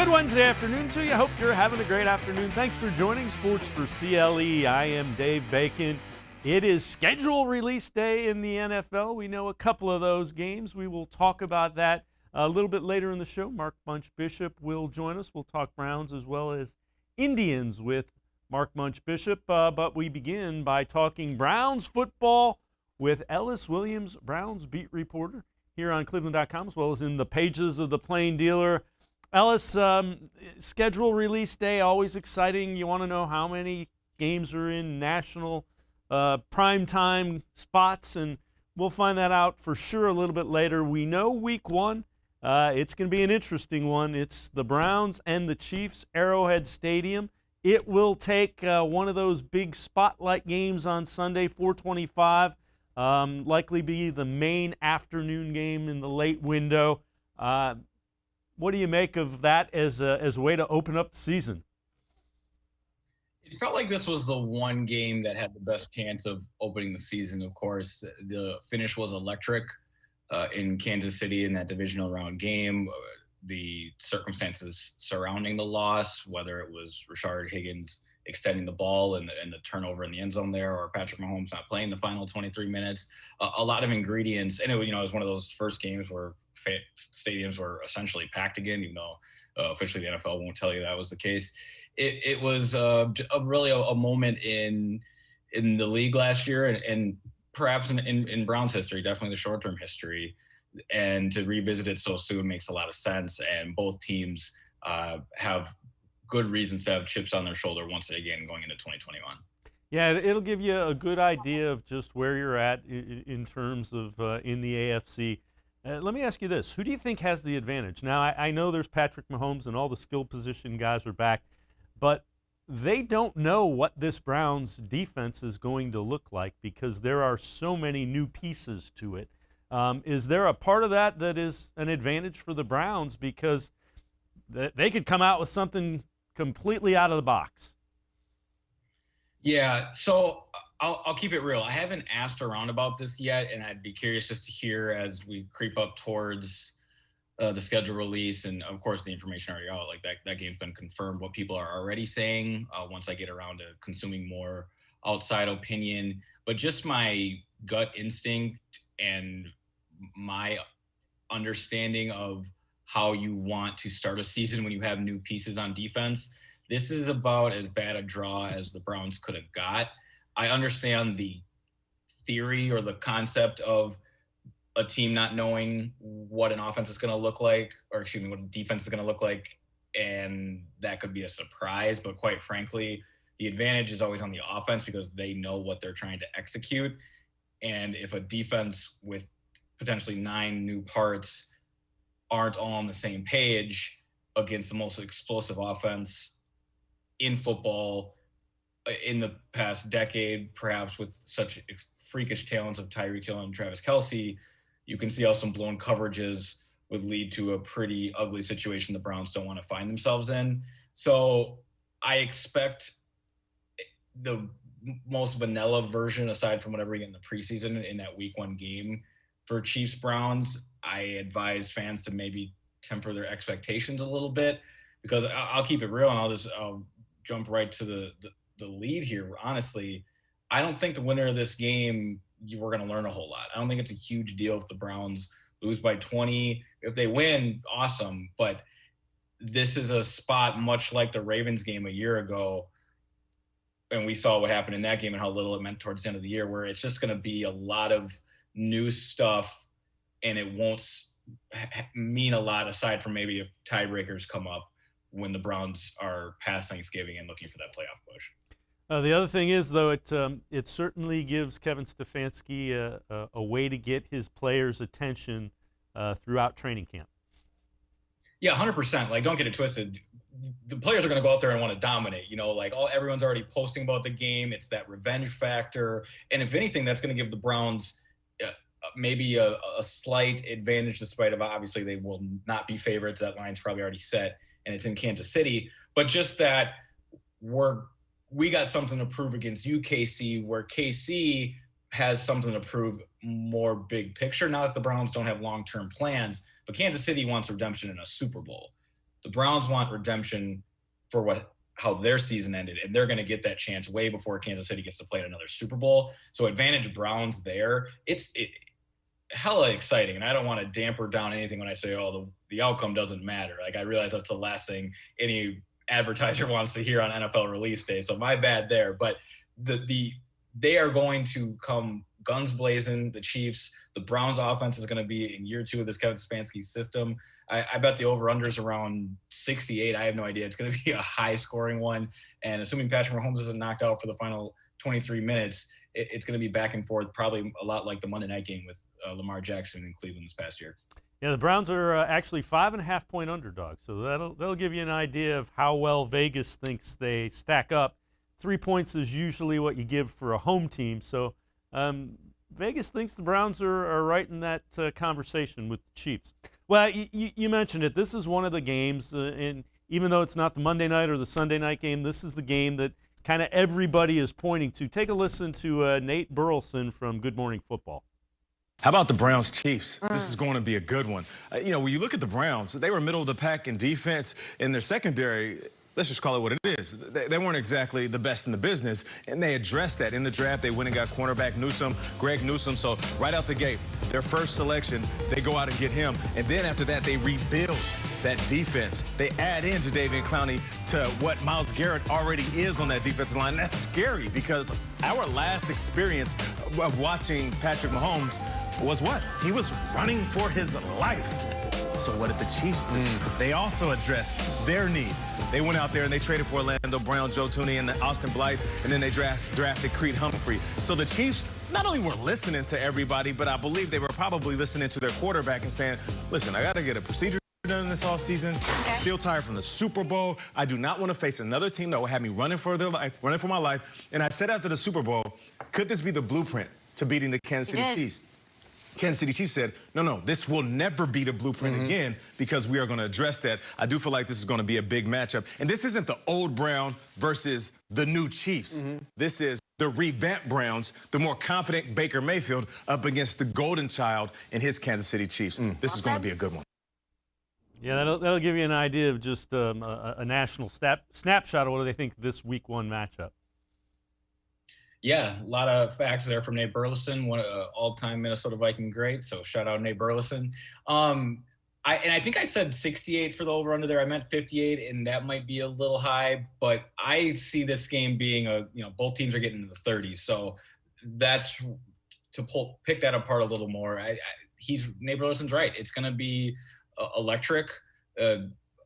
Good Wednesday afternoon to you. Hope you're having a great afternoon. Thanks for joining Sports4CLE. I am Dave Bacon. It is schedule release day in the NFL. We know a couple of those games. We will talk about that a little bit later in the show. Munch Bishop will join us. We'll talk Browns as well as Indians with Munch Bishop. But we begin by talking Browns football with Ellis Williams, Browns beat reporter here on cleveland.com, as well as in the pages of the Plain Dealer. Ellis, schedule release day, always exciting. You want to know how many games are in national primetime spots, and we'll find that out for sure a little bit later. We know week one, it's going to be an interesting one. It's the Browns and the Chiefs, Arrowhead Stadium. It will take one of those big spotlight games on Sunday, 4:25, likely be the main afternoon game in the late window. What do you make of that as a way to open up the season? It felt like this was the one game that had the best chance of opening the season. Of course, the finish was electric in Kansas City in that divisional round game. The circumstances surrounding the loss, whether it was Rashard Higgins extending the ball and the turnover in the end zone there, or Patrick Mahomes not playing the final 23 minutes, a lot of ingredients. And it was one of those first games where stadiums were essentially packed again, even though officially the NFL won't tell you that was the case. It was really a moment in the league last year, and perhaps in Browns history, definitely the short-term history. And to revisit it so soon makes a lot of sense. And both teams have good reasons to have chips on their shoulder once again going into 2021. Yeah, it'll give you a good idea of just where you're at in terms of in the AFC. Let me ask you this. Who do you think has the advantage? Now, I know there's Patrick Mahomes and all the skill position guys are back, but they don't know what this Browns defense is going to look like because there are so many new pieces to it. Is there a part of that is an advantage for the Browns because they could come out with something completely out of the box? Yeah, so I'll keep it real. I haven't asked around about this yet, and I'd be curious just to hear as we creep up towards the schedule release, and of course the information already out, like that game's been confirmed, what people are already saying once I get around to consuming more outside opinion. But just my gut instinct and my understanding of how you want to start a season when you have new pieces on defense, this is about as bad a draw as the Browns could have got. I understand the theory or the concept of a team not knowing what an offense is going to look like, or excuse me, what a defense is going to look like, and that could be a surprise. But quite frankly, the advantage is always on the offense because they know what they're trying to execute. And if a defense with potentially 9 new parts aren't all on the same page against the most explosive offense in football in the past decade, perhaps with such freakish talents of Tyreek Hill and Travis Kelce, you can see how some blown coverages would lead to a pretty ugly situation the Browns don't want to find themselves in. So I expect the most vanilla version, aside from whatever we get in the preseason in that week 1 game for Chiefs Browns. I advise fans to maybe temper their expectations a little bit, because I'll keep it real and I'll jump right to the lead here. Honestly, I don't think the winner of this game, we're going to learn a whole lot. I don't think it's a huge deal if the Browns lose by 20. If they win, awesome. But this is a spot much like the Ravens game a year ago, and we saw what happened in that game and how little it meant towards the end of the year, where it's just going to be a lot of new stuff, and it won't mean a lot aside from maybe if tiebreakers come up when the Browns are past Thanksgiving and looking for that playoff push. The other thing is, though, it certainly gives Kevin Stefanski a way to get his players' attention throughout training camp. Yeah, 100%. Like, don't get it twisted. The players are going to go out there and want to dominate. Everyone's already posting about the game. It's that revenge factor. And if anything, that's going to give the Browns maybe a slight advantage, despite of obviously they will not be favorites. That line's probably already set, and it's in Kansas City. But just that we got something to prove against UKC, where KC has something to prove more big picture. Not that the Browns don't have long-term plans, but Kansas City wants redemption in a Super Bowl. The Browns want redemption for how their season ended, and they're going to get that chance way before Kansas City gets to play in another Super Bowl. So advantage Browns there. It's hella exciting, and I don't want to damper down anything when I say, oh, the outcome doesn't matter. Like, I realize that's the last thing any advertiser wants to hear on NFL release day, so my bad there. But they are going to come guns blazing, the Chiefs. The Browns offense is going to be in year 2 of this Kevin Stefanski system. I bet the over-under is around 68. I have no idea. It's going to be a high-scoring one, and assuming Patrick Mahomes isn't knocked out for the final 23 minutes, it's going to be back and forth, probably a lot like the Monday night game with Lamar Jackson in Cleveland this past year. Yeah, the Browns are actually 5.5-point underdogs, so that'll give you an idea of how well Vegas thinks they stack up. 3 points is usually what you give for a home team, so Vegas thinks the Browns are right in that conversation with the Chiefs. Well, you mentioned it. This is one of the games, and even though it's not the Monday night or the Sunday night game, this is the game that kind of everybody is pointing to. Take a listen to Nate Burleson from Good Morning Football. How about the Browns Chiefs? This is going to be a good one. When you look at the Browns, they were middle of the pack in defense, and their secondary, let's just call it what it is. They weren't exactly the best in the business, and they addressed that in the draft. They went and got cornerback Greg Newsome. So right out the gate, their first selection, they go out and get him. And then after that, they rebuild that defense. They add in Jadeveon Clowney to what Myles Garrett already is on that defensive line. That's scary because our last experience of watching Patrick Mahomes was what? He was running for his life. So what did the Chiefs do? They also addressed their needs. They went out there and they traded for Orlando Brown, Joe Thuney, and Austin Blythe, and then they drafted Creed Humphrey. So the Chiefs not only were listening to everybody, but I believe they were probably listening to their quarterback and saying, listen, I got to get a procedure done this offseason. Still tired from the Super Bowl. I do not want to face another team that will have me running for my life. And I said after the Super Bowl, could this be the blueprint to beating the Kansas City Chiefs? Kansas City Chiefs said, no, this will never be the blueprint again because we are going to address that. I do feel like this is going to be a big matchup. And this isn't the old Brown versus the new Chiefs. This is the revamped Browns, the more confident Baker Mayfield up against the golden child and his Kansas City Chiefs. This is going to be a good one. Yeah, that'll give you an idea of just a national snapshot of what they think this Week 1 matchup. Yeah, a lot of facts there from Nate Burleson, one all-time Minnesota Viking great. So shout out Nate Burleson. I think I said 68 for the over/under there. I meant 58, and that might be a little high. But I see this game being both teams are getting into the 30s. So that's to pick that apart a little more. Nate Burleson's right. It's going to be electric.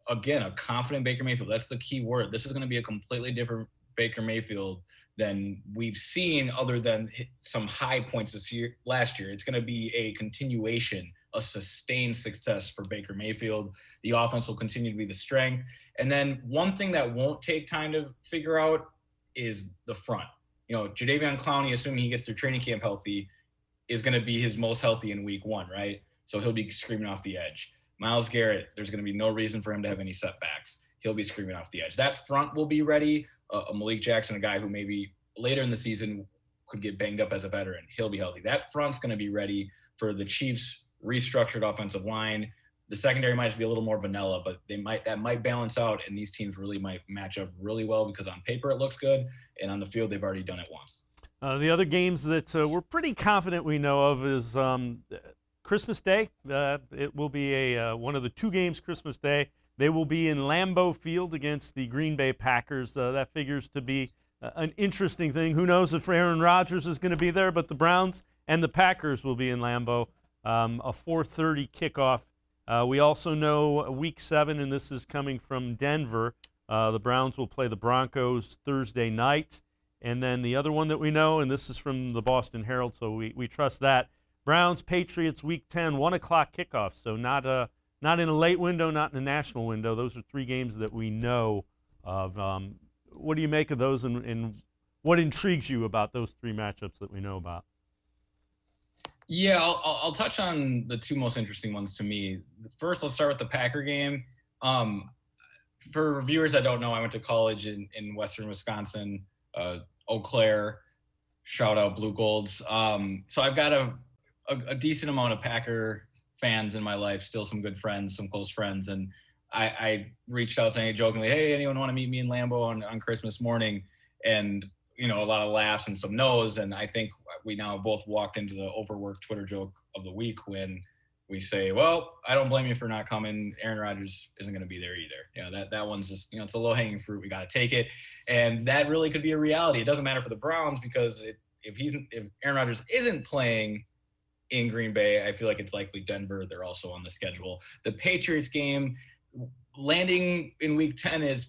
Again, a confident Baker Mayfield. That's the key word. This is going to be a completely different Baker Mayfield than we've seen, other than some high points last year. It's going to be a continuation, a sustained success for Baker Mayfield. The offense will continue to be the strength. And then one thing that won't take time to figure out is the front. Jadeveon Clowney, assuming he gets through training camp healthy, is going to be his most healthy in Week 1, right? So he'll be screaming off the edge. Myles Garrett, there's going to be no reason for him to have any setbacks. He'll be screaming off the edge. That front will be ready. Malik Jackson, a guy who maybe later in the season could get banged up as a veteran, he'll be healthy. That front's going to be ready for the Chiefs' restructured offensive line. The secondary might just be a little more vanilla, but that might balance out, and these teams really might match up really well because on paper it looks good, and on the field they've already done it once. The other games that we're pretty confident we know of is Christmas Day. It will be one of the 2 games Christmas Day. They will be in Lambeau Field against the Green Bay Packers. That figures to be an interesting thing. Who knows if Aaron Rodgers is going to be there, but the Browns and the Packers will be in Lambeau. A 4:30 kickoff. We also know Week 7, and this is coming from Denver, the Browns will play the Broncos Thursday night. And then the other one that we know, and this is from the Boston Herald, so we trust that, Browns Patriots Week 10, 1 o'clock kickoff. So not in a late window, not in a national window. Those are 3 games that we know of. What do you make of those, and what intrigues you about those 3 matchups that we know about? Yeah, I'll touch on the 2 most interesting ones to me. First, let's start with the Packer game. For viewers that don't know, I went to college in Western Wisconsin, Eau Claire, shout out Blue Golds. So I've got a decent amount of Packer fans in my life, still some good friends, some close friends. And I reached out saying jokingly, hey, anyone want to meet me in Lambeau on Christmas morning? And, a lot of laughs and some no's. And I think we now both walked into the overworked Twitter joke of the week when we say, well, I don't blame you for not coming. Aaron Rodgers isn't going to be there either. That one's just, it's a low hanging fruit. We got to take it. And that really could be a reality. It doesn't matter for the Browns because if Aaron Rodgers isn't playing in Green Bay, I feel like it's likely Denver. They're also on the schedule. The Patriots game landing in week 10 is,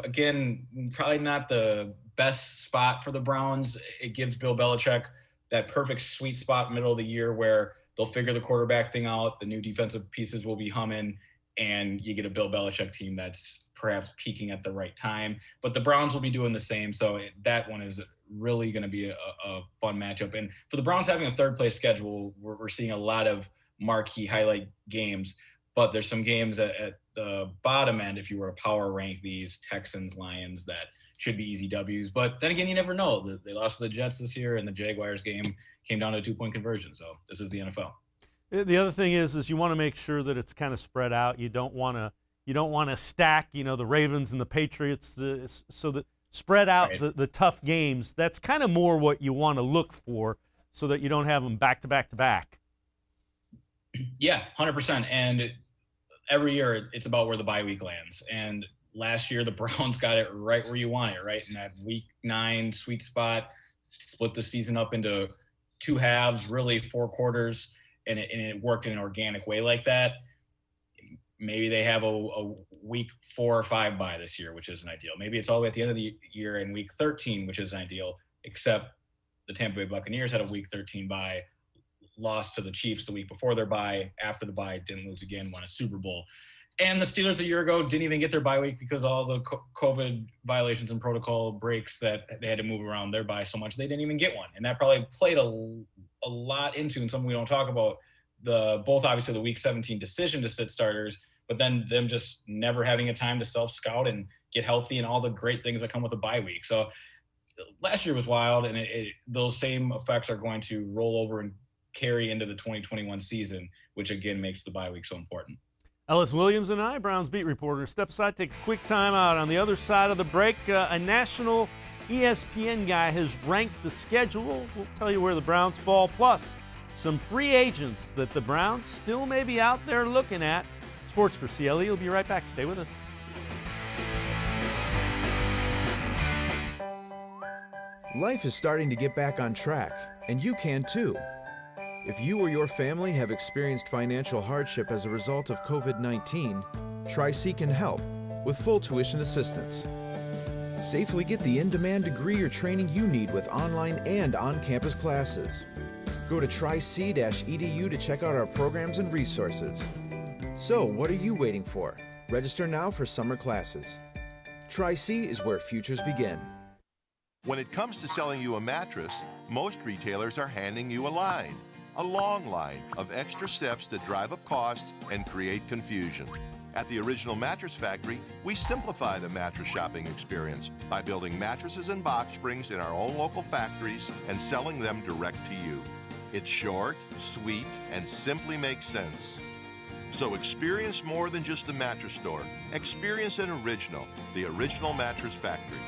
again, probably not the best spot for the Browns. It gives Bill Belichick that perfect sweet spot middle of the year where they'll figure the quarterback thing out. The new defensive pieces will be humming, and you get a Bill Belichick team that's perhaps peaking at the right time. But the Browns will be doing the same. So that one is really going to be a fun matchup. And for the Browns having a third-place schedule, we're seeing a lot of marquee highlight games. But there's some games at the bottom end, if you were to power rank these, Texans, Lions, that should be easy W's. But then again, you never know. They lost to the Jets this year, and the Jaguars game came down to a 2-point conversion. So this is the NFL. The other thing is you want to make sure that it's kind of spread out. You don't want to stack, the Ravens and the Patriots, so that spread out right. the tough games. That's kind of more what you want to look for, so that you don't have them back to back to back. Yeah, 100%. And every year it's about where the bye week lands. And last year the Browns got it right where you want it, right in that week 9 sweet spot. Split the season up into 2 halves, really 4 quarters, and it worked in an organic way like that. Maybe they have a week 4 or 5 bye this year, which isn't ideal. Maybe it's all the way at the end of the year in week 13, which isn't ideal, except the Tampa Bay Buccaneers had a week 13 bye, lost to the Chiefs the week before their bye. After the bye, didn't lose again, won a Super Bowl. And the Steelers a year ago didn't even get their bye week because all the COVID violations and protocol breaks that they had to move around their bye so much, they didn't even get one. And that probably played a lot into, and something we don't talk about, both obviously the week 17 decision to sit starters, but then them just never having a time to self-scout and get healthy and all the great things that come with a bye week. So last year was wild, and those same effects are going to roll over and carry into the 2021 season, which again makes the bye week so important. Ellis Williams and I, Browns beat reporter, step aside, take a quick time out. On the other side of the break, a national ESPN guy has ranked the schedule. We'll tell you where the Browns fall, plus some free agents that the Browns still may be out there looking at. Sports for CLE. We'll be right back. Stay with us. Life is starting to get back on track, and you can too. If you or your family have experienced financial hardship as a result of COVID-19, Tri-C can help with full tuition assistance. Safely get the in-demand degree or training you need with online and on-campus classes. Go to tric-edu to check out our programs and resources. So, what are you waiting for? Register now for summer classes. Tri-C is where futures begin. When it comes to selling you a mattress, most retailers are handing you a long line of extra steps that drive up costs and create confusion. At the Original Mattress Factory, we simplify the mattress shopping experience by building mattresses and box springs in our own local factories and selling them direct to you. It's short, sweet, and simply makes sense. So experience more than just a mattress store. Experience an original, the Original Mattress Factory.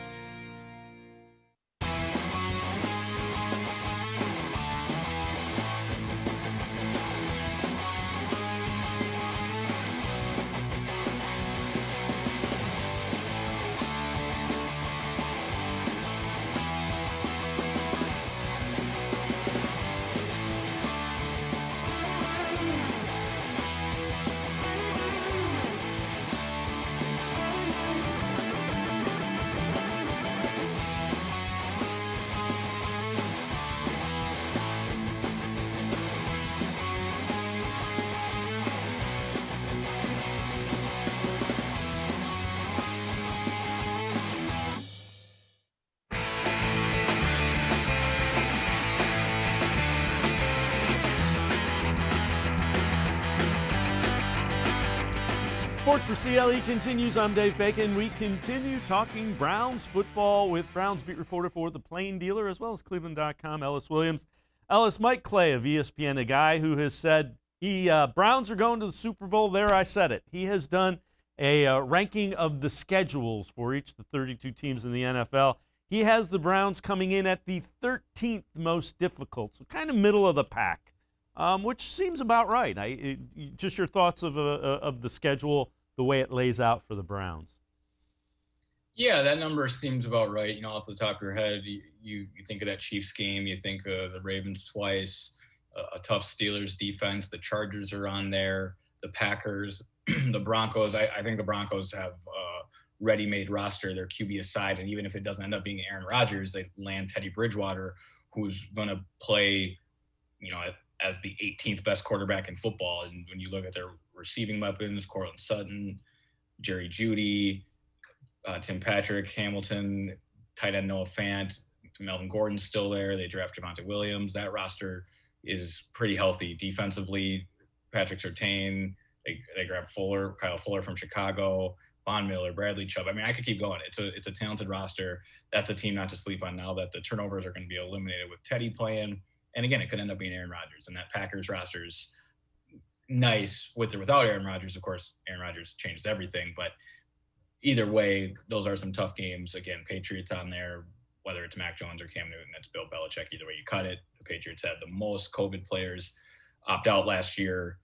Sports for CLE continues. I'm Dave Bacon. We continue talking Browns football with Browns beat reporter for The Plain Dealer as well as cleveland.com, Ellis Williams. Ellis, Mike Clay of ESPN, a guy who has said Browns are going to the Super Bowl. There, I said it. He has done a ranking of the schedules for each of the 32 teams in the NFL. He has the Browns coming in at the 13th most difficult, so kind of middle of the pack, which seems about right. Just your thoughts of the schedule, the way it lays out for the Browns. Yeah, that number seems about right. Off the top of your head, you think of that Chiefs game, you think of the Ravens twice, a tough Steelers defense. The Chargers are on there, the Packers, the Broncos. I think the Broncos have a ready-made roster, their QB aside, and even if it doesn't end up being Aaron Rodgers, they land Teddy Bridgewater, who's going to play, as the 18th best quarterback in football. And when you look at their receiving weapons, Cortland Sutton, Jerry Jeudy, Tim Patrick, Hamilton, tight end Noah Fant, Melvin Gordon's still there. They draft Javonte Williams. That roster is pretty healthy. Defensively, Patrick Surtain, they grab Kyle Fuller from Chicago, Von Miller, Bradley Chubb. I mean, I could keep going. It's a talented roster. That's a team not to sleep on now that the turnovers are going to be eliminated with Teddy playing. And again, it could end up being Aaron Rodgers. And that Packers roster is nice with or without Aaron Rodgers. Of course, Aaron Rodgers changes everything, but either way, those are some tough games. Again, Patriots on there, whether it's Mac Jones or Cam Newton, that's Bill Belichick. Either way you cut it. The Patriots had the most COVID players opt out last year,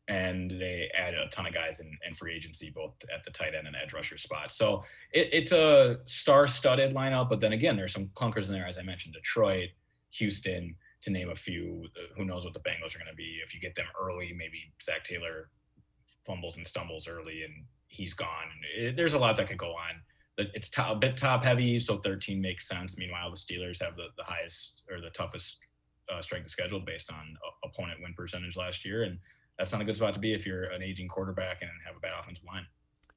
and they added a ton of guys in free agency, both at the tight end and edge rusher spot. So it's a star-studded lineup, but then again, there's some clunkers in there, as I mentioned, Detroit, Houston, to name a few. Who knows what the Bengals are going to be. If you get them early, maybe Zach Taylor fumbles and stumbles early and he's gone. There's a lot that could go on. It's a bit top heavy, so 13 makes sense. Meanwhile, the Steelers have the highest or the toughest strength of schedule based on opponent win percentage last year, and that's not a good spot to be if you're an aging quarterback and have a bad offensive line.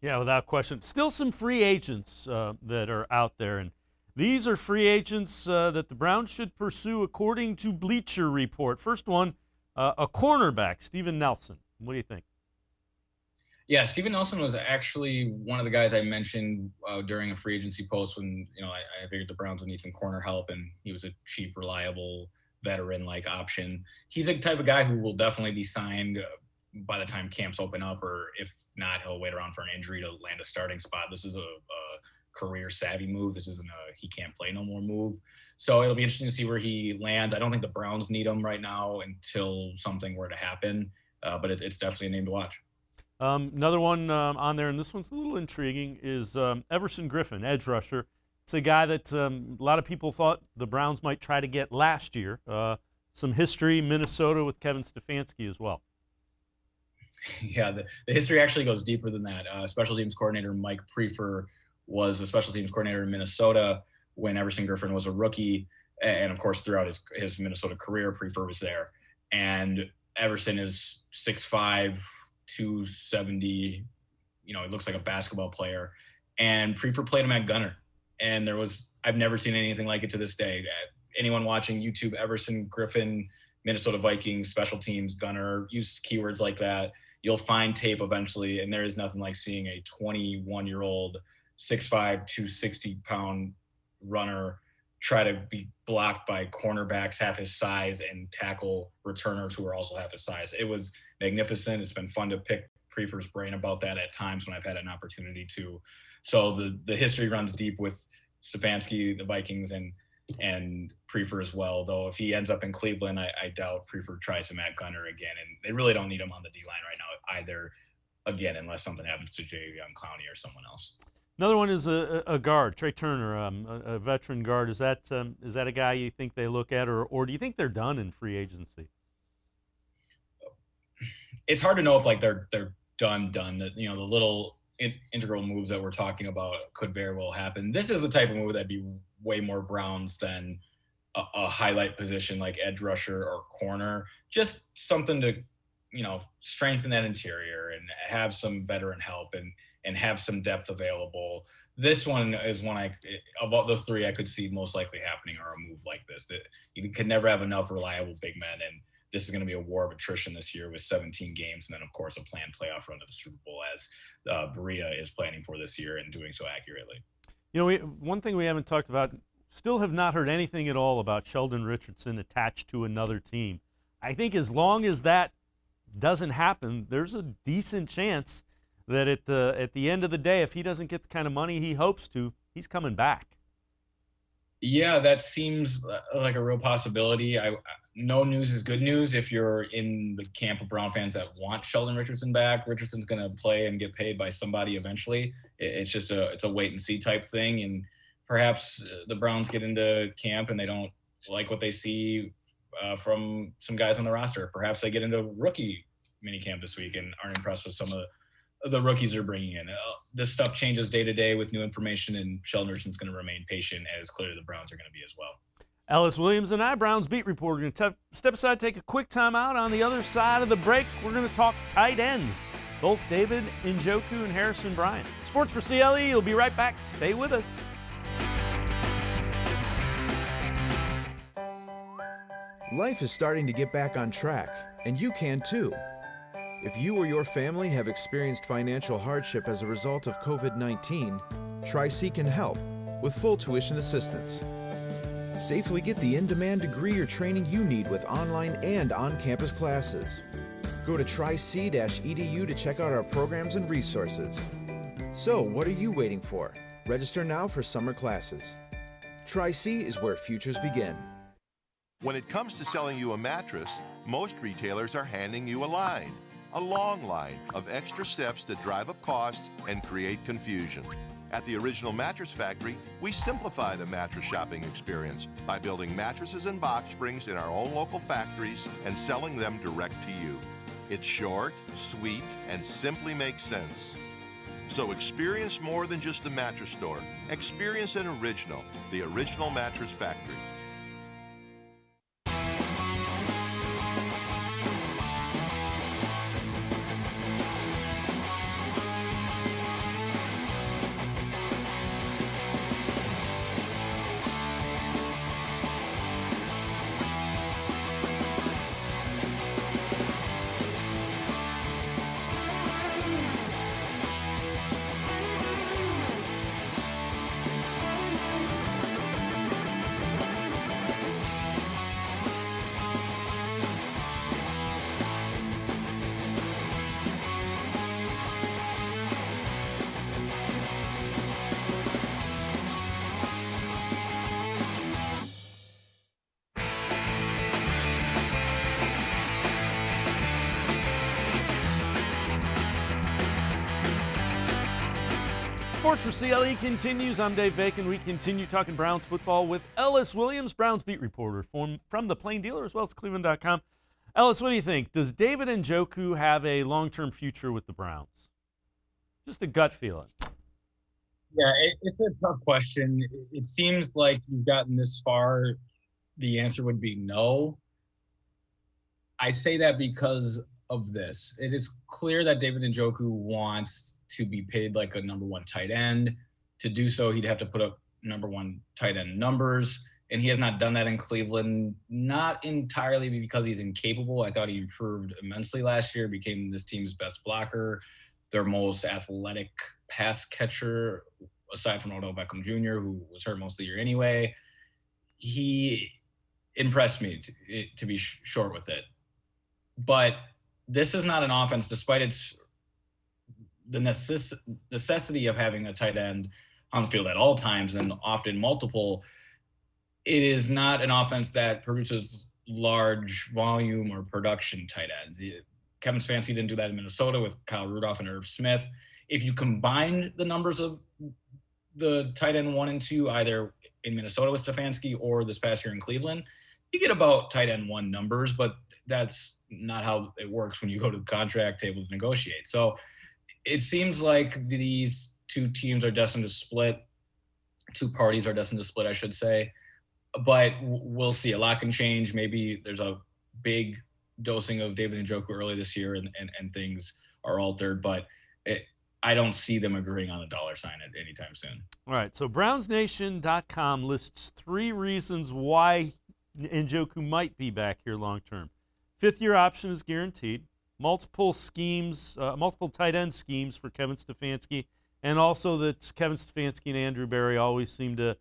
Yeah, without question. Still some free agents that are out there, and these are free agents that the Browns should pursue according to Bleacher Report. First one, a cornerback, Steven Nelson. What do you think? Yeah, Steven Nelson was actually one of the guys I mentioned during a free agency post when, I figured the Browns would need some corner help, and he was a cheap, reliable, veteran-like option. He's a type of guy who will definitely be signed by the time camps open up, or if not, he'll wait around for an injury to land a starting spot. This is a career-savvy move. This isn't a he can't play no more move. So it'll be interesting to see where he lands. I don't think the Browns need him right now until something were to happen, but it's definitely a name to watch. Another one on there, and this one's a little intriguing, is Everson Griffin, edge rusher. It's a guy that a lot of people thought the Browns might try to get last year. Some history, Minnesota with Kevin Stefanski as well. Yeah, the history actually goes deeper than that. Special teams coordinator Mike Prefer was a special teams coordinator in Minnesota when Everson Griffin was a rookie. And, of course, throughout his Minnesota career, Prefer was there. And Everson is 6'5", 270, he looks like a basketball player. And Prefer played him at gunner. And I've never seen anything like it to this day. Anyone watching YouTube, Everson Griffin, Minnesota Vikings, special teams, gunner, use keywords like that. You'll find tape eventually, and there is nothing like seeing a 21-year-old, 6'5", 260-pound runner try to be blocked by cornerbacks half his size and tackle returners who are also half his size. It was magnificent. It's been fun to pick Prefer's brain about that at times when I've had an opportunity to. So the history runs deep with Stefanski, the Vikings, and Prefer as well. Though if he ends up in Cleveland, I doubt Prefer tries him at gunner again. And they really don't need him on the D-line right now either, again, unless something happens to Jadeveon Clowney or someone else. Another one is a guard, Trey Turner, a veteran guard. Is that a guy you think they look at, or do you think they're done in free agency? It's hard to know if they're done. The little integral moves that we're talking about could very well happen. This is the type of move that'd be way more Browns than a highlight position like edge rusher or corner. Just something to strengthen that interior and have some veteran help and have some depth available. This one is one about the three I could see most likely happening are a move like this. That you could never have enough reliable big men, and this is going to be a war of attrition this year with 17 games, and then of course a planned playoff run to the Super Bowl as Berea is planning for this year and doing so accurately. One thing we haven't talked about, still have not heard anything at all about Sheldon Richardson attached to another team. I think as long as that doesn't happen, there's a decent chance that at the end of the day, if he doesn't get the kind of money he hopes to, he's coming back. Yeah, that seems like a real possibility. No news is good news if you're in the camp of Brown fans that want Sheldon Richardson back. Richardson's going to play and get paid by somebody eventually. It's just it's a wait and see type thing. And perhaps the Browns get into camp and they don't like what they see from some guys on the roster. Perhaps they get into rookie minicamp this week and aren't impressed with some of the rookies they're bringing in. This stuff changes day to day with new information, and Sheldon Richardson's going to remain patient, as clearly the Browns are going to be as well. Ellis Williams and I, Browns beat reporter, going to step aside, take a quick time out. On the other side of the break, we're going to talk tight ends, both David Njoku and Harrison Bryant. Sports for CLE, you'll be right back. Stay with us. Life is starting to get back on track, and you can too. If you or your family have experienced financial hardship as a result of COVID-19, Tri-C can help with full tuition assistance. Safely get the in-demand degree or training you need with online and on-campus classes. Go to tric-edu to check out our programs and resources. So, what are you waiting for? Register now for summer classes. Tri-C is where futures begin. When it comes to selling you a mattress, most retailers are handing you a line. A long line of extra steps that drive up costs and create confusion. At the Original Mattress Factory, we simplify the mattress shopping experience by building mattresses and box springs in our own local factories and selling them direct to you. It's short, sweet, and simply makes sense. So experience more than just the mattress store. Experience an original, the Original Mattress Factory. Sports for CLE continues. I'm Dave Bacon. We continue talking Browns football with Ellis Williams, Browns beat reporter from the Plain Dealer as well as cleveland.com. Ellis, what do you think? Does David Njoku have a long-term future with the Browns? Just a gut feeling. Yeah, it's a tough question. It seems like you've gotten this far, the answer would be no. I say that because of this. It is clear that David Njoku wants to be paid like a number one tight end. To do so, he'd have to put up number one tight end numbers, and he has not done that in Cleveland, not entirely because he's incapable. I thought he improved immensely last year, became this team's best blocker, their most athletic pass catcher, aside from Odell Beckham Jr., who was hurt most of the year anyway. He impressed me, to be short with it. But this is not an offense, despite the necessity of having a tight end on the field at all times and often multiple. It is not an offense that produces large volume or production tight ends. Kevin Stefanski didn't do that in Minnesota with Kyle Rudolph and Irv Smith. If you combine the numbers of the tight end 1 and 2, either in Minnesota with Stefanski or this past year in Cleveland, you get about tight end 1 numbers, but that's not how it works when you go to the contract table to negotiate. So it seems like these two teams are destined to split. Two parties are destined to split, I should say. But we'll see. A lot can change. Maybe there's a big dosing of David Njoku early this year and things are altered. But I don't see them agreeing on a dollar sign anytime soon. All right, so BrownsNation.com lists 3 reasons why Njoku might be back here long term. 5th-year option is guaranteed. Multiple schemes, multiple tight end schemes for Kevin Stefanski, and also that Kevin Stefanski and Andrew Berry always seem to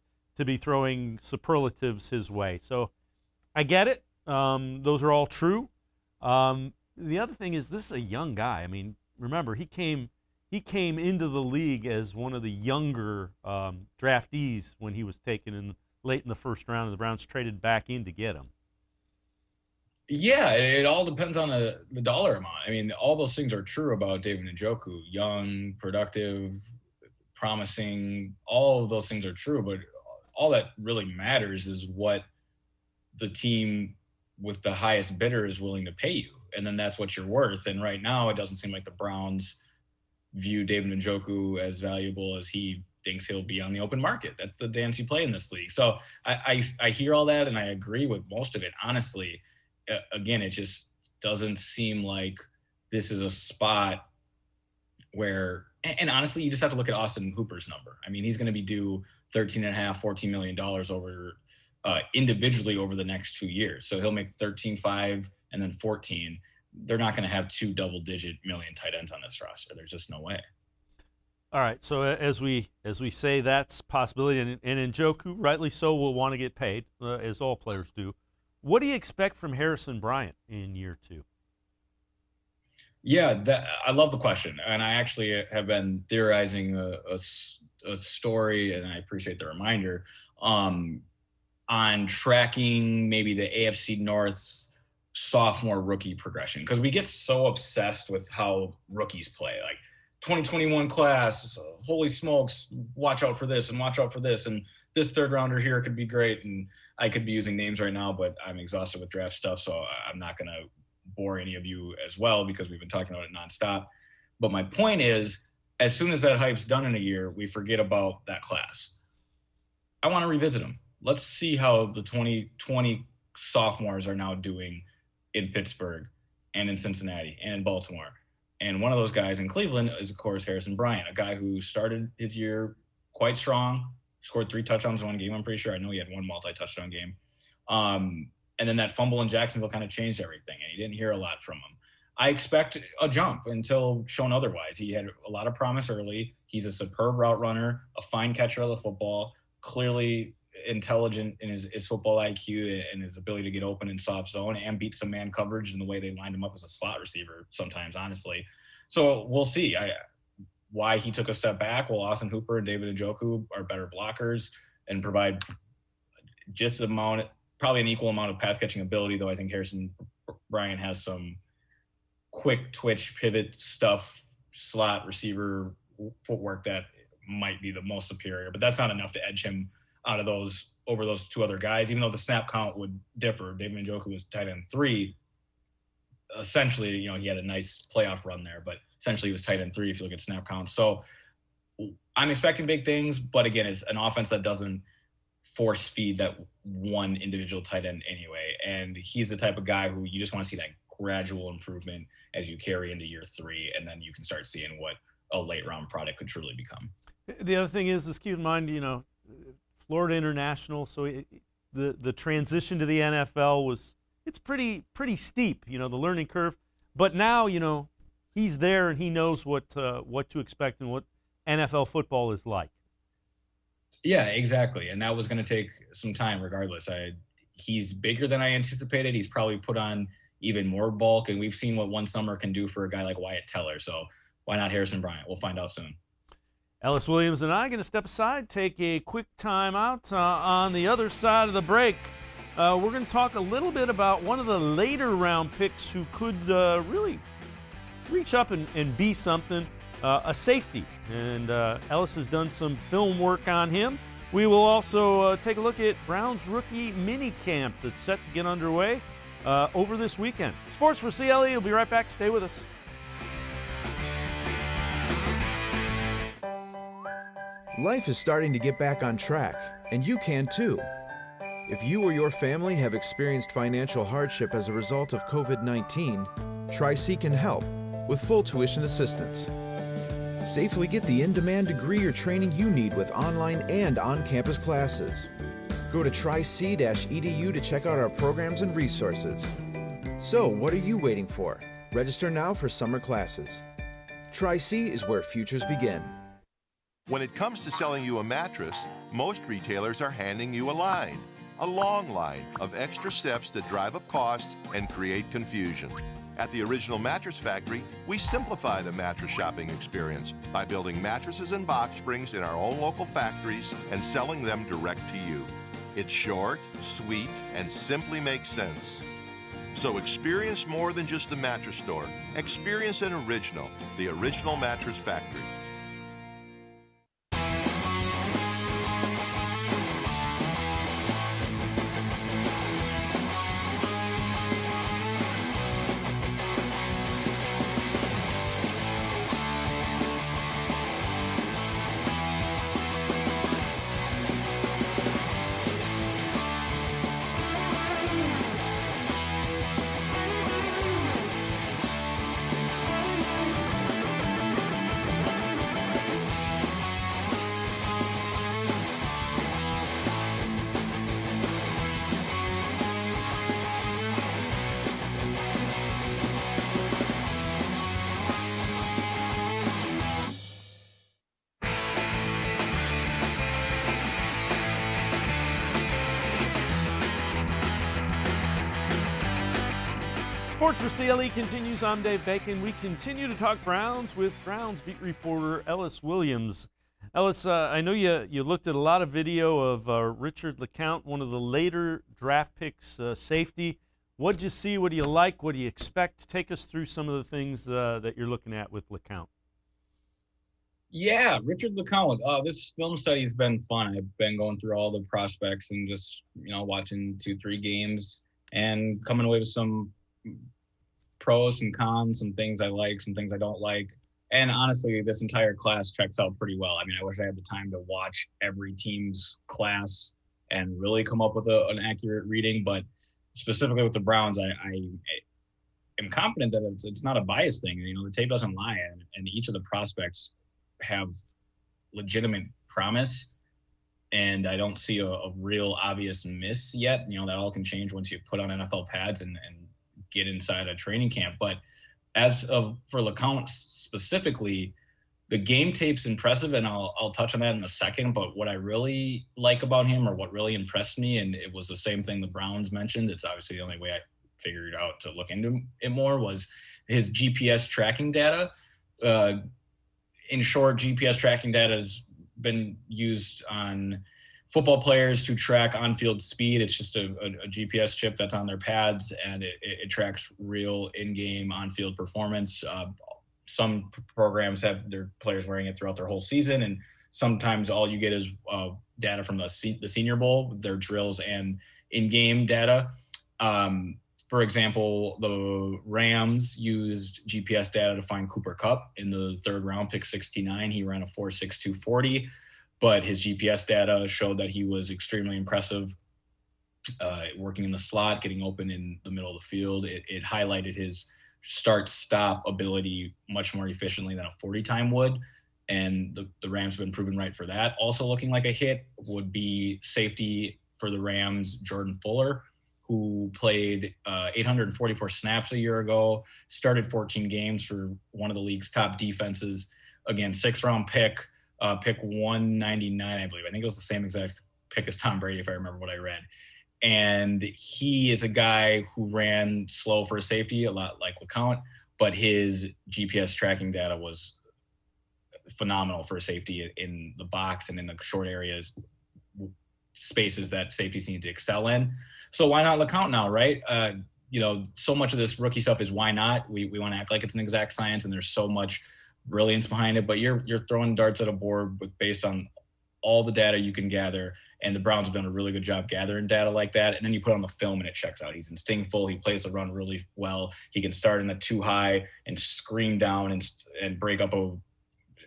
be throwing superlatives his way. So I get it. Those are all true. The other thing is this is a young guy. I mean, remember, he came he came into the league as one of the younger draftees when he was taken late in the first round, and the Browns traded back in to get him. Yeah, it all depends on the dollar amount. I mean, all those things are true about David Njoku. Young, productive, promising, all of those things are true, but all that really matters is what the team with the highest bidder is willing to pay you. And then that's what you're worth. And right now, it doesn't seem like the Browns view David Njoku as valuable as he thinks he'll be on the open market. That's the dance you play in this league. So I hear all that, and I agree with most of it. Honestly, again, it just doesn't seem like this is a spot where, and honestly, you just have to look at Austin Hooper's number. I mean, he's going to be due $13.5, $14 million over individually over the next 2 years. So he'll make 13.5 and then 14. They're not going to have 2 double-digit million tight ends on this roster. There's just no way. All right, so as we say, that's possibility, and Njoku, rightly so, will want to get paid, as all players do. What do you expect from Harrison Bryant in year 2? Yeah, I love the question, and I actually have been theorizing a story, and I appreciate the reminder, on tracking maybe the AFC North's sophomore rookie progression, because we get so obsessed with how rookies play. Like 2021 class, holy smokes, watch out for this and watch out for this, and this third rounder here could be great. And I could be using names right now, but I'm exhausted with draft stuff, so I'm not going to bore any of you as well because we've been talking about it nonstop. But my point is, as soon as that hype's done in a year, we forget about that class. I want to revisit them. Let's see how the 2020 sophomores are now doing in Pittsburgh and in Cincinnati and in Baltimore. And one of those guys in Cleveland is, of course, Harrison Bryant, a guy who started his year quite strong, scored 3 touchdowns in one game, I'm pretty sure. I know he had 1 multi-touchdown game. And then that fumble in Jacksonville kind of changed everything, and you didn't hear a lot from him. I expect a jump until shown otherwise. He had a lot of promise early. He's a superb route runner, a fine catcher of the football, clearly intelligent in his football IQ and his ability to get open in soft zone and beat some man coverage in the way they lined him up as a slot receiver sometimes, honestly. So we'll see why he took a step back. Well, Austin Hooper and David Njoku are better blockers and provide just probably an equal amount of pass catching ability, though I think Harrison Bryant has some quick twitch pivot stuff, slot receiver footwork that might be the most superior, but that's not enough to edge him out of those over those 2 other guys, even though the snap count would differ. David Njoku was tight end 3. Essentially, he had a nice playoff run there, but essentially he was tight end 3 if you look at snap count. So I'm expecting big things, but again, it's an offense that doesn't force feed that one individual tight end anyway. And he's the type of guy who you just want to see that gradual improvement as you carry into year 3, and then you can start seeing what a late round product could truly become. The other thing is keep in mind, Florida International, so the transition to the NFL it's pretty steep, the learning curve. But now, he's there and he knows what to expect and what NFL football is like. Yeah, exactly. And that was going to take some time regardless. He's bigger than I anticipated. He's probably put on even more bulk, and we've seen what one summer can do for a guy like Wyatt Teller. So why not Harrison Bryant? We'll find out soon. Ellis Williams and I are going to step aside, take a quick time out. On the other side of the break, we're going to talk a little bit about one of the later round picks who could really reach up and be something, a safety. And Ellis has done some film work on him. We will also take a look at Browns rookie minicamp that's set to get underway over this weekend. Sports4CLE will be right back. Stay with us. Life is starting to get back on track, and you can too. If you or your family have experienced financial hardship as a result of COVID-19, Tri-C can help with full tuition assistance. Safely get the in-demand degree or training you need with online and on-campus classes. Go to tric-edu to check out our programs and resources. So, what are you waiting for? Register now for summer classes. Tri-C is where futures begin. When it comes to selling you a mattress, most retailers are handing you a long line of extra steps that drive up costs and create confusion. At the Original Mattress Factory, we simplify the mattress shopping experience by building mattresses and box springs in our own local factories and selling them direct to you. It's short, sweet, and simply makes sense. So experience more than just the mattress store. Experience an original, the Original Mattress Factory. Sports4CLE continues. I'm Dave Bacon. We continue to talk Browns with Browns beat reporter Ellis Williams. Ellis, I know you looked at a lot of video of Richard LeCounte, one of the later draft picks, safety. What'd you see? What do you like? What do you expect? Take us through some of the things that you're looking at with LeCounte. Yeah, Richard LeCounte. This film study has been fun. I've been going through all the prospects and just, watching 2-3 games and coming away with some pros and cons, some things I like, some things I don't like. And honestly, this entire class checks out pretty well. I mean, I wish I had the time to watch every team's class and really come up with an accurate reading. But specifically with the Browns, I am confident that it's not a bias thing. The tape doesn't lie, and each of the prospects have legitimate promise. And I don't see a real obvious miss yet. That all can change once you put on NFL pads and get inside a training camp. But for LeCounte specifically, the game tape's impressive, and I'll touch on that in a second. But what I really like about him, or what really impressed me, and it was the same thing the Browns mentioned, it's obviously the only way I figured out to look into it more, was his GPS tracking data. In short, GPS tracking data has been used on football players to track on-field speed. It's just a GPS chip that's on their pads, and it tracks real in-game on-field performance. Some programs have their players wearing it throughout their whole season, and sometimes all you get is data from the Senior Bowl, their drills and in-game data. For example, the Rams used GPS data to find Cooper Kupp in the third round, pick 69. He ran a 4.62 40. But his GPS data showed that he was extremely impressive, working in the slot, getting open in the middle of the field. It highlighted his start-stop ability much more efficiently than a 40 time would, and the Rams have been proven right for that. Also looking like a hit would be safety for the Rams, Jordan Fuller, who played 844 snaps a year ago, started 14 games for one of the league's top defenses. Again, 6th-round pick. Pick 199, I believe. I think it was the same exact pick as Tom Brady, if I remember what I read. And he is a guy who ran slow for a safety, a lot like LeCounte, but his GPS tracking data was phenomenal for a safety in the box and in the short areas, spaces that safeties need to excel in. So why not LeCounte now, right? So much of this rookie stuff is why not. We want to act like it's an exact science, and there's so much brilliance behind it, but you're throwing darts at a board based on all the data you can gather, and the Browns have done a really good job gathering data like that. And then you put on the film and it checks out. He's instinctful. He plays the run really well. He can start in the too high and scream down and break up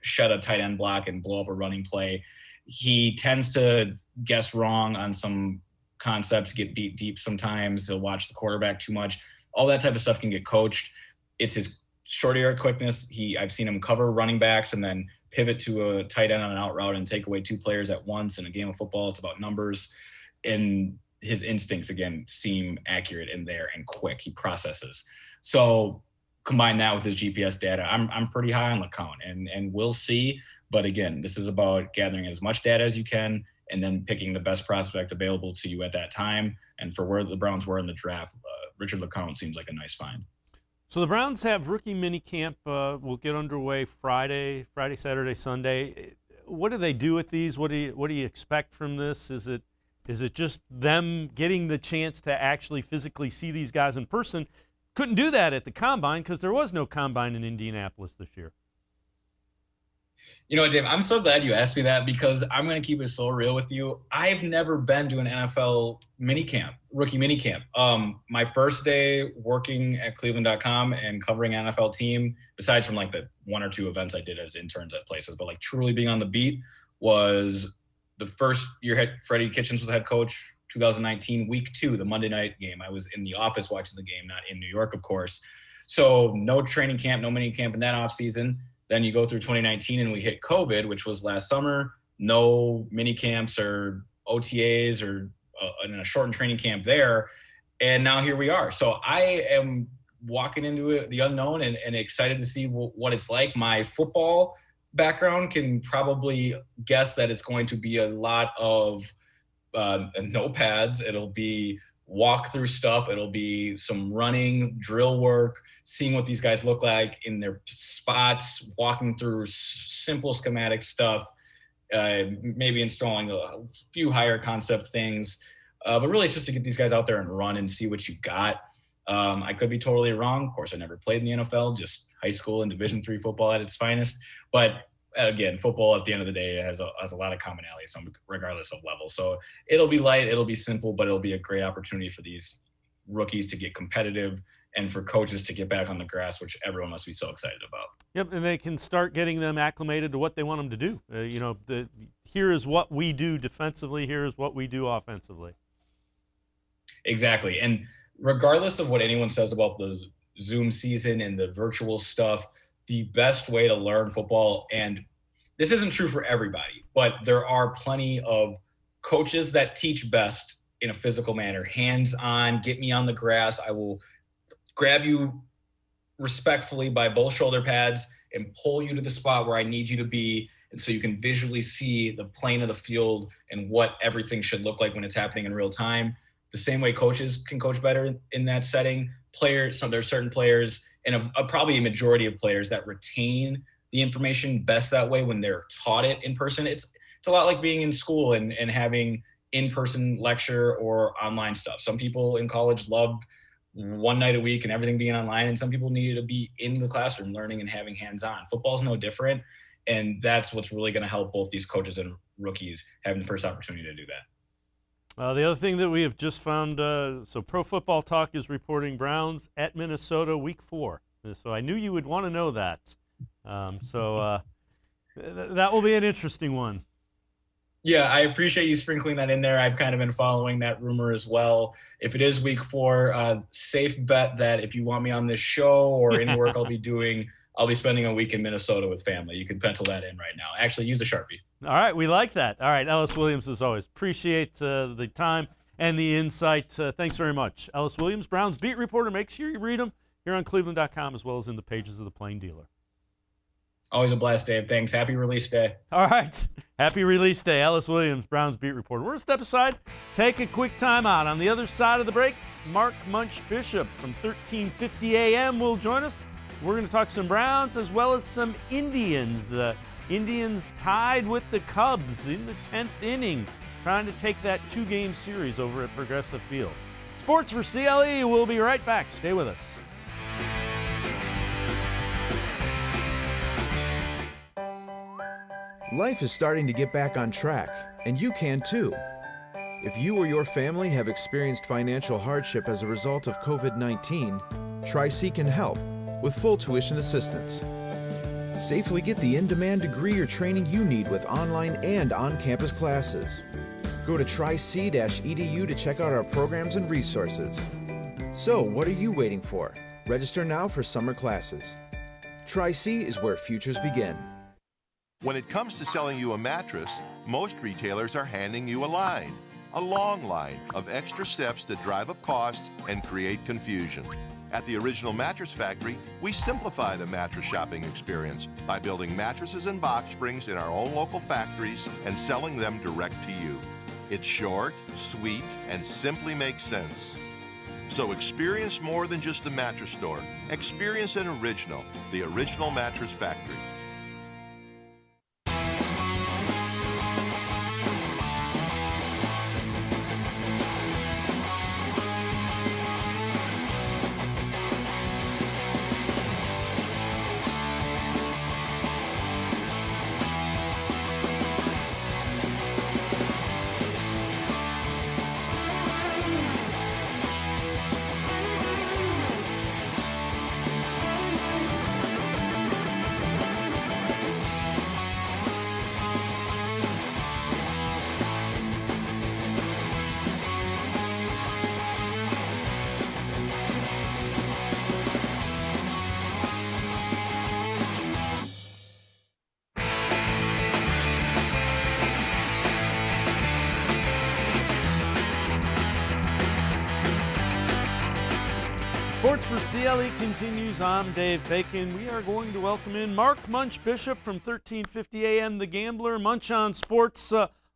shed a tight end block and blow up a running play. He tends to guess wrong on some concepts, get beat deep sometimes. He'll watch the quarterback too much. All that type of stuff can get coached. It's his short area quickness. I've seen him cover running backs and then pivot to a tight end on an out route and take away 2 players at once. In a game of football, it's about numbers. And his instincts, again, seem accurate in there and quick. He processes. So combine that with his GPS data, I'm pretty high on LeCounte, and we'll see. But again, this is about gathering as much data as you can and then picking the best prospect available to you at that time. And for where the Browns were in the draft, Richard LeCounte seems like a nice find. So the Browns have rookie minicamp. Will get underway Friday, Saturday, Sunday. What do they do with these? What do you expect from this? Is it just them getting the chance to actually physically see these guys in person? Couldn't do that at the Combine because there was no Combine in Indianapolis this year. You know what, Dave, I'm so glad you asked me that because I'm going to keep it so real with you. I've never been to an NFL minicamp, rookie minicamp. My first day working at cleveland.com and covering an NFL team, besides from like the 1 or 2 events I did as interns at places, but like truly being on the beat was the first year Freddie Kitchens was the head coach, 2019, week 2, the Monday night game. I was in the office watching the game, not in New York, of course. So no training camp, no mini camp in that off season. Then you go through 2019 and we hit COVID, which was last summer. No mini camps or OTAs or in a shortened training camp there. And now here we are. So I am walking into it, the unknown and excited to see what it's like. My football background can probably guess that it's going to be a lot of no pads. It'll be walk through stuff. It'll be some running, drill work, seeing what these guys look like in their spots, walking through simple schematic stuff, maybe installing a few higher concept things. But really it's just to get these guys out there and run and see what you got. I could be totally wrong. Of course, I never played in the NFL, just high school and Division III football at its finest. But again, football at the end of the day has a lot of commonalities, regardless of level. So it'll be light, it'll be simple, but it'll be a great opportunity for these rookies to get competitive and for coaches to get back on the grass, which everyone must be so excited about. Yep, and they can start getting them acclimated to what they want them to do. Here is what we do defensively, here is what we do offensively. Exactly. And regardless of what anyone says about the Zoom season and the virtual stuff, the best way to learn football, and this isn't true for everybody, but there are plenty of coaches that teach best in a physical manner, hands-on, get me on the grass. I will grab you respectfully by both shoulder pads and pull you to the spot where I need you to be. And so you can visually see the plane of the field and what everything should look like when it's happening in real time. The same way coaches can coach better in that setting. Players, so there's certain players and probably a majority of players that retain the information best that way when they're taught it in person. It's a lot like being in school and having in-person lecture or online stuff. Some people in college loved one night a week and everything being online, and some people needed to be in the classroom learning and having hands-on. Football's no different, and that's what's really going to help both these coaches and rookies having the first opportunity to do that. The other thing that we have just found, so Pro Football Talk is reporting Browns at Minnesota week 4. So I knew you would want to know that. That will be an interesting one. Yeah, I appreciate you sprinkling that in there. I've kind of been following that rumor as well. If it is week 4, safe bet that if you want me on this show or any work I'll be doing, I'll be spending a week in Minnesota with family. You can pencil that in right now. Actually, use a Sharpie. All right, we like that. All right, Ellis Williams, as always. Appreciate the time and the insight. Thanks very much. Ellis Williams, Browns beat reporter. Make sure you read them here on cleveland.com as well as in the pages of the Plain Dealer. Always a blast, Dave. Thanks. Happy release day. All right. Happy release day. Ellis Williams, Browns beat reporter. We're going to step aside, take a quick time out. On the other side of the break, Mark Munch Bishop from 1350 a.m. will join us. We're going to talk some Browns as well as some Indians. Indians tied with the Cubs in the 10th inning, trying to take that 2-game series over at Progressive Field. Sports for CLE. We'll be right back. Stay with us. Life is starting to get back on track, and you can too. If you or your family have experienced financial hardship as a result of COVID-19, Tri-C can help with full tuition assistance. Safely get the in-demand degree or training you need with online and on-campus classes. Go to tric-edu to check out our programs and resources. So, what are you waiting for? Register now for summer classes. Tri-C is where futures begin. When it comes to selling you a mattress, most retailers are handing you a long line of extra steps that drive up costs and create confusion. At the Original Mattress Factory, we simplify the mattress shopping experience by building mattresses and box springs in our own local factories and selling them direct to you. It's short, sweet, and simply makes sense. So experience more than just the mattress store. Experience an original, the Original Mattress Factory. Sports4CLE continues. I'm Dave Bacon. We are going to welcome in Mark Munch Bishop from 1350 AM The Gambler. Munch on Sports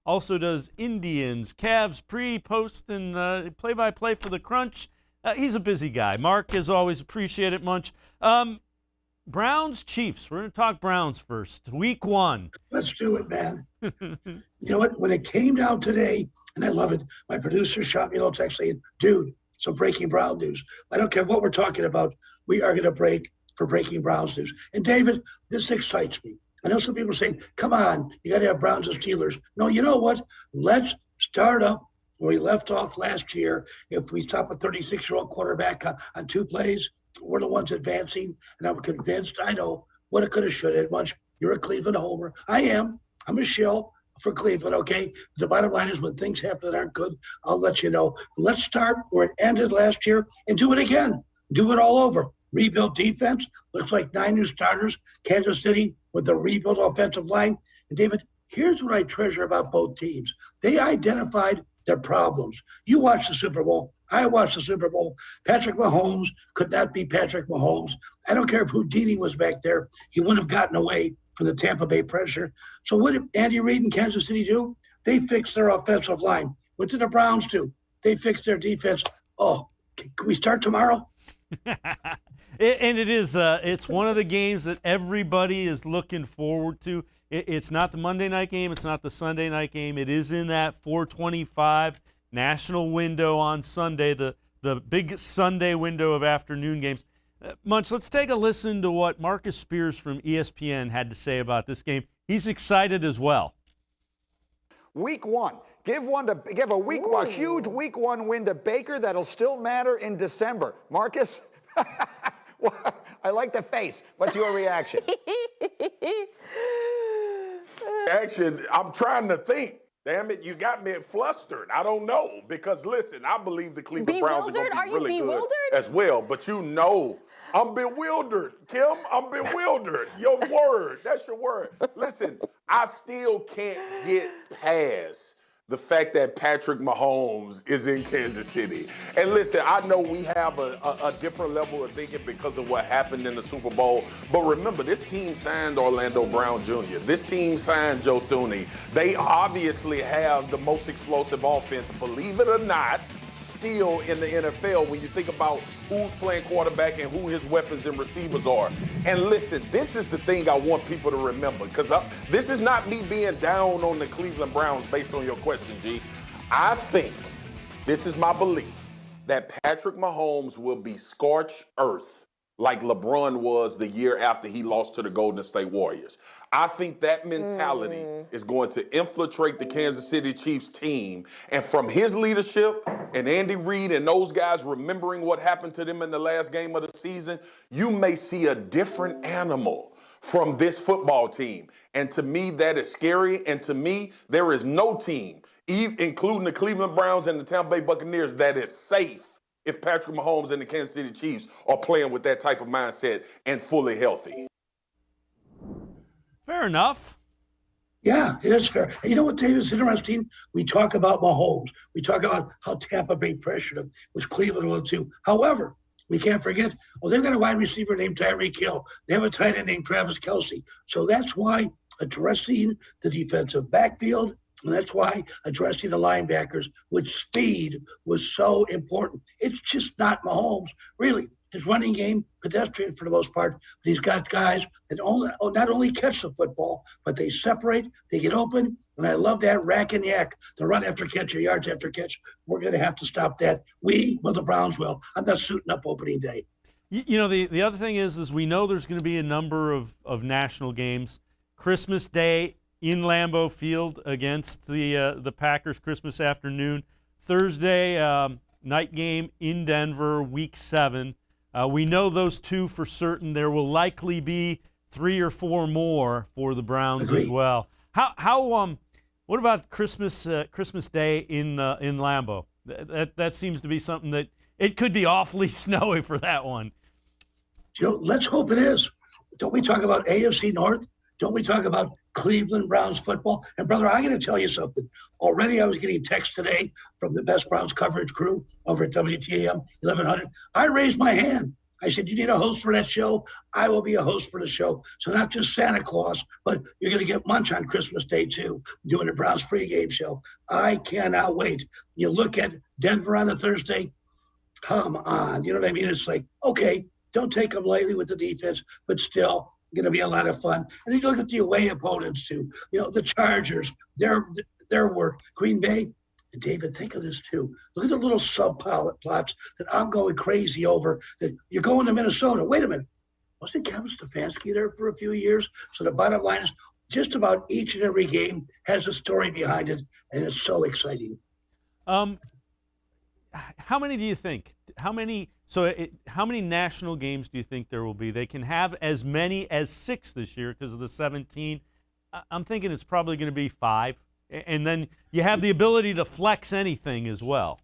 also does Indians, Cavs, pre, post, and play-by-play for the Crunch. He's a busy guy. Mark, as always, appreciate it, Munch. Browns, Chiefs. We're going to talk Browns first. Week 1. Let's do it, man. You know what? When it came down today, and I love it, my producer shot me a little text saying, dude, some breaking Brown news. I don't care what we're talking about. We are going to break for breaking Browns news. And David, this excites me. I know some people are saying, come on, you got to have Browns and Steelers. No, you know what? Let's start up where we left off last year. If we stop a 36-year-old quarterback on 2 plays, we're the ones advancing. And I'm convinced, I know what it could have, should have. Munch, you're a Cleveland homer. I am. I'm a shill for Cleveland, okay? The bottom line is when things happen that aren't good, I'll let you know. Let's start where it ended last year and do it again. Do it all over. Rebuild defense. Looks like 9 new starters. Kansas City with a rebuild offensive line. And David, here's what I treasure about both teams. They identified their problems. You watched the Super Bowl. I watched the Super Bowl. Patrick Mahomes could not be Patrick Mahomes. I don't care if Houdini was back there. He wouldn't have gotten away from the Tampa Bay pressure. So what did Andy Reid and Kansas City do? They fixed their offensive line. What did the Browns do? They fixed their defense. Oh, can we start tomorrow? And it is, it's one of the games that everybody is looking forward to. It's not the Monday night game. It's not the Sunday night game. It is in that 4:25 national window on Sunday, the big Sunday window of afternoon games. Munch, let's take a listen to what Marcus Spears from ESPN had to say about this game. He's excited as well. Week 1. Give a huge week 1 win to Baker that'll still matter in December. Marcus, I like the face. What's your reaction? I'm trying to think. Damn it, you got me flustered. I don't know because listen, I believe the Cleveland Browns are going to be really good as well. But you know, I'm bewildered, Kim. I'm bewildered. Your word, that's your word. Listen, I still can't get past the fact that Patrick Mahomes is in Kansas City. And listen, I know we have a different level of thinking because of what happened in the Super Bowl. But remember, this team signed Orlando Brown Jr. This team signed Joe Thuney. They obviously have the most explosive offense, believe it or not, still in the NFL when you think about who's playing quarterback and who his weapons and receivers are. And listen, this is the thing I want people to remember, because this is not me being down on the Cleveland Browns based on your question, G. I think, this is my belief, that Patrick Mahomes will be scorched earth like LeBron was the year after he lost to the Golden State Warriors. I think that mentality is going to infiltrate the Kansas City Chiefs team. And from his leadership and Andy Reid and those guys remembering what happened to them in the last game of the season, you may see a different animal from this football team. And to me, that is scary. And to me, there is no team, including the Cleveland Browns and the Tampa Bay Buccaneers, that is safe if Patrick Mahomes and the Kansas City Chiefs are playing with that type of mindset and fully healthy. Fair enough. Yeah, it is fair. And you know what, Dave, is interesting? We talk about Mahomes. We talk about how Tampa Bay pressured him, which Cleveland will too. However, we can't forget, they've got a wide receiver named Tyreek Hill. They have a tight end named Travis Kelce. So that's why addressing the defensive backfield And that's why addressing the linebackers with speed was so important. It's just not Mahomes, really. His running game, pedestrian for the most part, but he's got guys that not only catch the football, but they separate, they get open, and I love that rack and yak, the run after catch or yards after catch. We're going to have to stop that. The Browns will. I'm not suiting up opening day. You know, the other thing is we know there's going to be a number of national games. Christmas Day in Lambeau Field against the Packers, Christmas afternoon. Thursday night game in Denver, Week 7. We know those two for certain. There will likely be 3 or 4 more for the Browns as well. What about Christmas Day in Lambeau? That seems to be something that it could be awfully snowy for that one. Let's hope it is. Don't we talk about AFC North? Don't we talk about Cleveland Browns football? And, brother, I got to tell you something. Already I was getting texts today from the best Browns coverage crew over at WTAM 1100. I raised my hand. I said, you need a host for that show? I will be a host for the show. So not just Santa Claus, but you're going to get Munch on Christmas Day, too, doing the Browns pregame show. I cannot wait. You look at Denver on a Thursday, come on. You know what I mean? It's like, okay, don't take them lightly with the defense, but still – going to be a lot of fun. And then you look at the away opponents too. The Chargers, their work. Green Bay, and David, think of this too. Look at the little subplots that I'm going crazy over. That you're going to Minnesota. Wait a minute, wasn't Kevin Stefanski there for a few years? So the bottom line is, just about each and every game has a story behind it, and it's so exciting. How many do you think? How many national games do you think there will be? They can have as many as 6 this year because of the 17. I'm thinking it's probably going to be 5. And then you have the ability to flex anything as well.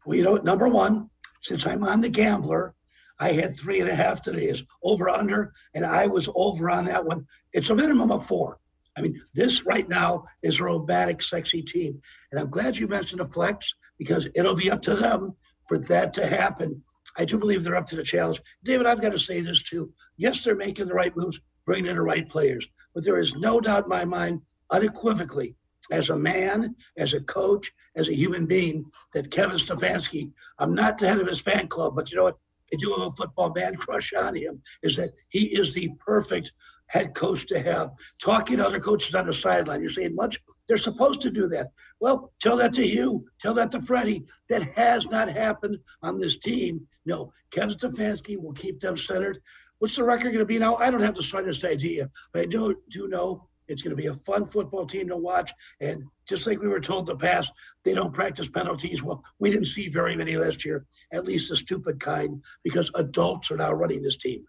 Well, number one, since I'm on the gambler, I had 3.5 today is over under, and I was over on that one. It's a minimum of 4. I mean, this right now is a romantic, sexy team. And I'm glad you mentioned the flex because it'll be up to them for that to happen. I do believe they're up to the challenge. David, I've got to say this too. Yes, they're making the right moves, bringing in the right players. But there is no doubt in my mind, unequivocally, as a man, as a coach, as a human being, that Kevin Stefanski, I'm not the head of his fan club, but you know what? I do have a football man crush on him, is that he is the perfect head coach to have. Talking to other coaches on the sideline, you're saying, Munch, they're supposed to do that. Well, tell that to you. Tell that to Freddie. That has not happened on this team. No, Kevin Stefanski will keep them centered. What's the record going to be now? I don't have the slightest idea, but I do know it's going to be a fun football team to watch. And just like we were told in the past, they don't practice penalties. Well, we didn't see very many last year, at least the stupid kind, because adults are now running this team.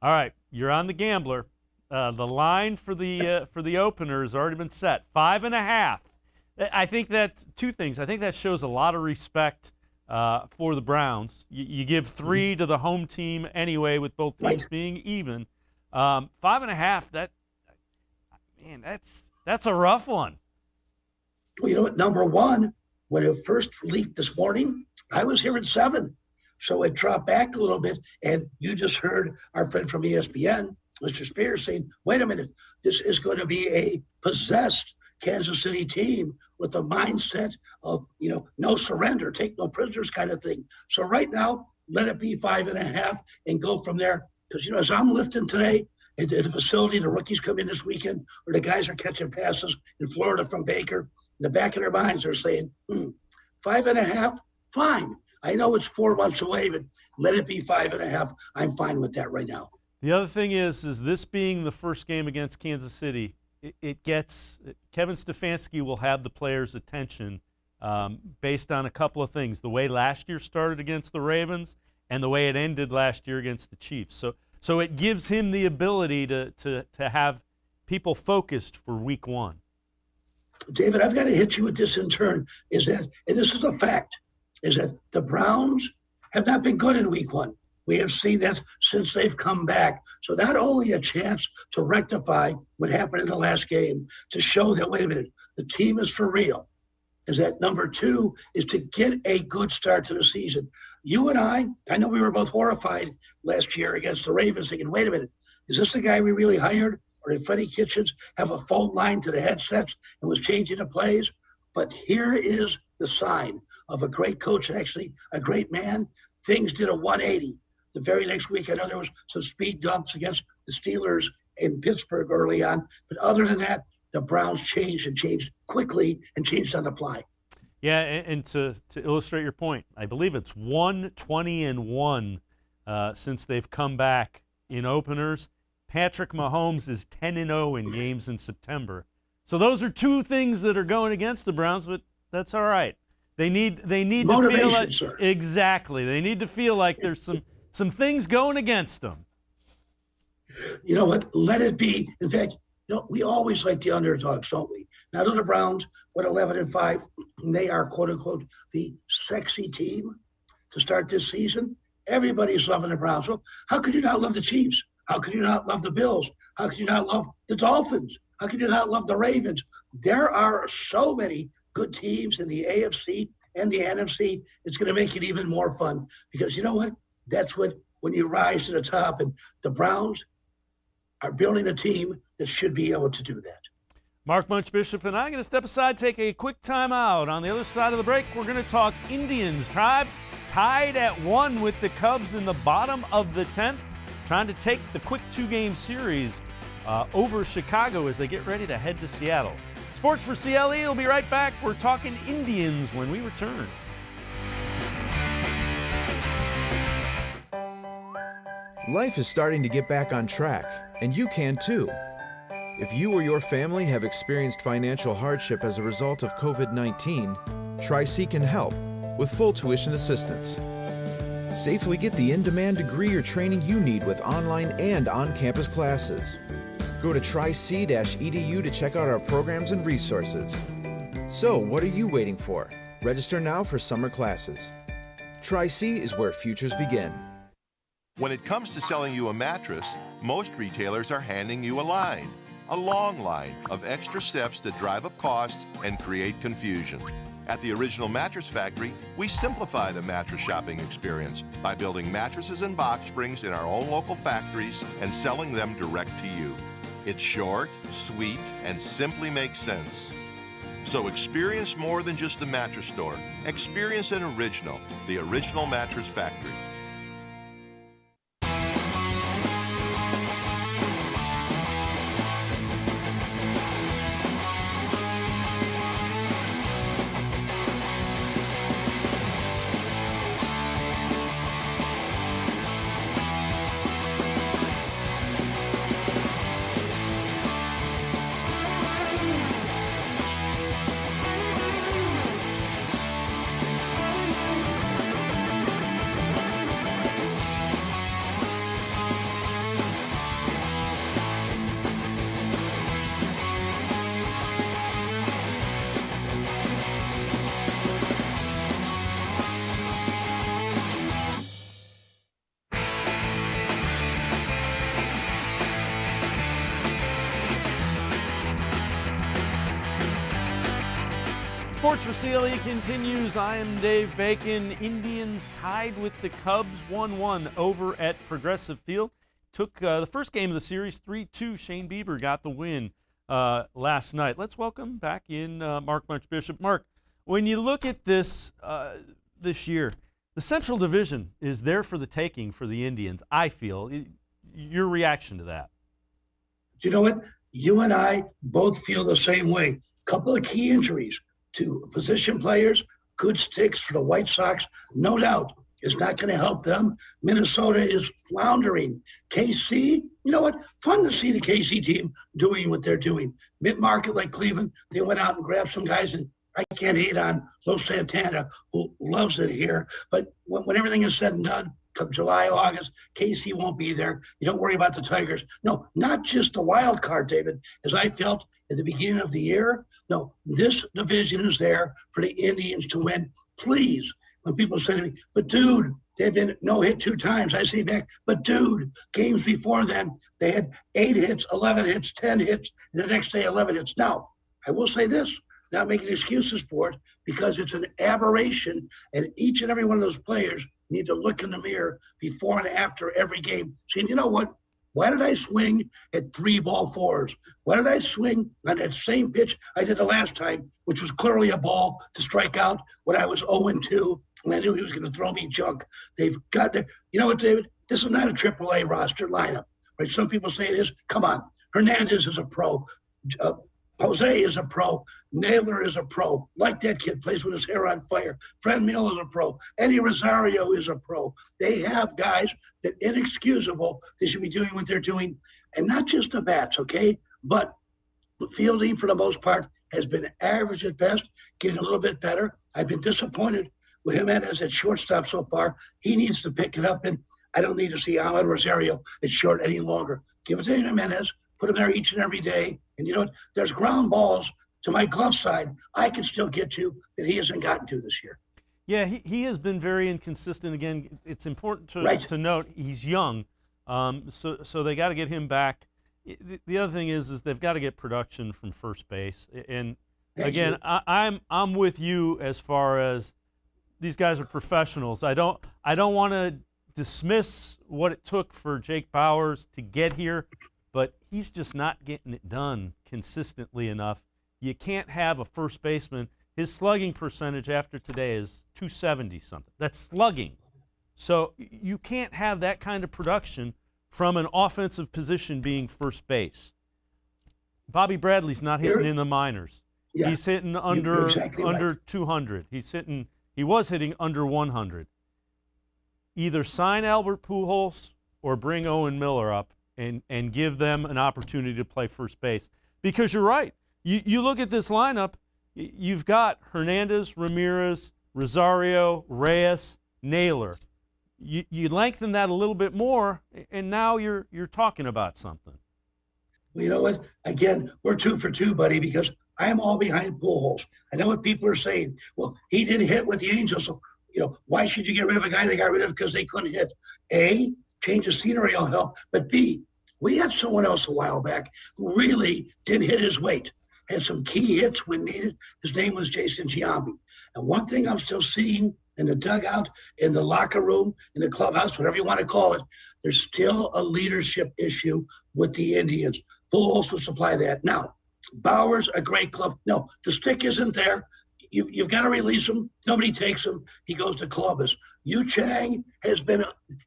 All right, you're on the gambler. The line for the opener has already been set, 5.5. I think that 2 things. I think that shows a lot of respect for the Browns. You give 3 to the home team anyway, with both teams being even. 5.5. That's a rough one. Well, you know what? Number one, when it first leaked this morning, I was hearing 7. So it dropped back a little bit. And you just heard our friend from ESPN, Mr. Spears, saying, wait a minute, this is going to be a possessed Kansas City team with a mindset of, no surrender, take no prisoners kind of thing. So right now, let it be 5.5 and go from there. Because, as I'm lifting today at the facility, the rookies come in this weekend, or the guys are catching passes in Florida from Baker. In the back of their minds, they're saying, 5.5, fine. I know it's 4 months away, but let it be 5.5. I'm fine with that right now. The other thing is this being the first game against Kansas City, it gets Kevin Stefanski will have the players' attention based on a couple of things: the way last year started against the Ravens and the way it ended last year against the Chiefs. So it gives him the ability to have people focused for Week 1. David, I've got to hit you with this in turn. Is that, and this is a fact, is that the Browns have not been good in Week 1. We have seen that since they've come back. So not only a chance to rectify what happened in the last game, to show that, wait a minute, the team is for real, is that number 2 is to get a good start to the season. You and I know we were both horrified last year against the Ravens thinking, wait a minute, is this the guy we really hired? or did Freddie Kitchens have a phone line to the headsets and was changing the plays? But here is the sign of a great coach and actually a great man. Things did a 180. The very next week, I know there was some speed dumps against the Steelers in Pittsburgh early on. But other than that, the Browns changed and changed quickly and changed on the fly. Yeah, and to illustrate your point, I believe it's 1-20-1 since they've come back in openers. Patrick Mahomes is 10-0 in games in September. So those are two things that are going against the Browns, but that's all right. They need to feel like, sir. Exactly. They need to feel like there's some things going against them. You know what? Let it be. In fact, we always like the underdogs, don't we? Now, the Browns, 11-5, they are, quote unquote, the sexy team to start this season. Everybody's loving the Browns. Well, how could you not love the Chiefs? How could you not love the Bills? How could you not love the Dolphins? How could you not love the Ravens? There are so many good teams in the AFC and the NFC. It's going to make it even more fun because you know what? That's when you rise to the top, and the Browns are building a team that should be able to do that. Mark Munch Bishop and I are going to step aside, take a quick time out. On the other side of the break, we're going to talk Indians. Tribe tied at 1 with the Cubs in the bottom of the 10th, trying to take the quick 2-game series over Chicago as they get ready to head to Seattle. Sports4CLE will be right back. We're talking Indians when we return. Life is starting to get back on track, and you can too. If you or your family have experienced financial hardship as a result of COVID-19, Tri-C can help with full tuition assistance. Safely get the in-demand degree or training you need with online and on-campus classes. Go to tric-edu to check out our programs and resources. So, what are you waiting for? Register now for summer classes. Tri-C is where futures begin. When it comes to selling you a mattress, most retailers are handing you a long line of extra steps that drive up costs and create confusion. At the Original Mattress Factory, we simplify the mattress shopping experience by building mattresses and box springs in our own local factories and selling them direct to you. It's short, sweet, and simply makes sense. So experience more than just a mattress store. Experience an original, the Original Mattress Factory. Sports4CLE continues. I am Dave Bacon. Indians tied with the Cubs 1-1 over at Progressive Field. Took the first game of the series 3-2. Shane Bieber got the win last night. Let's welcome back in Mark Munch Bishop. Mark, when you look at this this year, the Central Division is there for the taking for the Indians, I feel. Your reaction to that? You know what? You and I both feel the same way. Couple of key injuries to position players, good sticks for the White Sox, no doubt, is not going to help them. Minnesota is floundering. KC, you know what? Fun to see the KC team doing what they're doing. Mid-market like Cleveland, they went out and grabbed some guys, and I can't hate on Los Santana, who loves it here. But when everything is said and done, come July, August, KC won't be there. You don't worry about the Tigers. No, not just the wild card, David, as I felt at the beginning of the year. No, this division is there for the Indians to win. Please, when people say to me, but dude, they've been no hit 2 times. I say back, but dude, games before then, they had 8 hits, 11 hits, 10 hits, and the next day 11 hits. Now, I will say this, not making excuses for it, because it's an aberration, and each and every one of those players need to look in the mirror before and after every game. Saying, you know what? Why did I swing at 3-ball-4s? Why did I swing on that same pitch I did the last time, which was clearly a ball to strike out when I was 0-2, and I knew he was going to throw me junk? They've got to, you know what, David? This is not a AAA roster lineup, right? Some people say it is. Come on. Hernandez is a pro. Jose is a pro. Naylor is a pro. Like that kid, plays with his hair on fire. Fred Mill is a pro. Eddie Rosario is a pro. They have guys that inexcusable they should be doing what they're doing. And not just the bats, okay? But the fielding, for the most part, has been average at best, getting a little bit better. I've been disappointed with Jimenez at shortstop so far. He needs to pick it up, and I don't need to see Alan Rosario at short any longer. Give it to Jimenez. Put him there each and every day. And you know what? There's ground balls to my glove side I can still get to that he hasn't gotten to this year. Yeah, he has been very inconsistent. Again, it's important to note he's young, so they got to get him back. The other thing is they've got to get production from first base. And again, I'm with you as far as these guys are professionals. I don't want to dismiss what it took for Jake Bauers to get here, but he's just not getting it done consistently enough. You can't have a first baseman. His slugging percentage after today is 270-something. That's slugging. So you can't have that kind of production from an offensive position being first base. Bobby Bradley's not hitting in the minors. Yeah, he's hitting under 200. He was hitting under 100. Either sign Albert Pujols or bring Owen Miller up and give them an opportunity to play first base. Because you're right. You look at this lineup, you've got Hernandez, Ramirez, Rosario, Reyes, Naylor. You lengthen that a little bit more, and now you're talking about something. Well, you know what? Again, we're 2 for 2, buddy, because I'm all behind Pujols. I know what people are saying. Well, he didn't hit with the Angels, so why should you get rid of a guy they got rid of because they couldn't hit? A, change the scenery will help, but B, we had someone else a while back who really didn't hit his weight. Had some key hits when needed. His name was Jason Giambi. And one thing I'm still seeing in the dugout, in the locker room, in the clubhouse, whatever you want to call it, there's still a leadership issue with the Indians. Pujols will supply that. Now, Bauer's a great glove. No, the stick isn't there. You've got to release him. Nobody takes him. He goes to Columbus. Yu Chang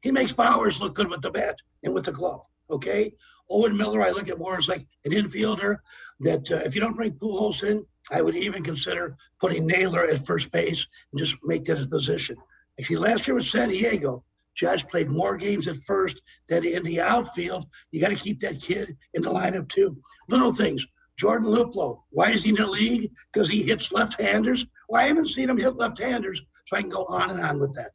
he makes Bauers look good with the bat and with the glove, okay? Owen Miller, I look at more as like an infielder that if you don't bring Pujols in, I would even consider putting Naylor at first base and just make that his position. Actually, last year with San Diego, Josh played more games at first than in the outfield. You got to keep that kid in the lineup too. Little things. Jordan Luplow, why is he in the league? Because he hits left-handers? Well, I haven't seen him hit left-handers, so I can go on and on with that.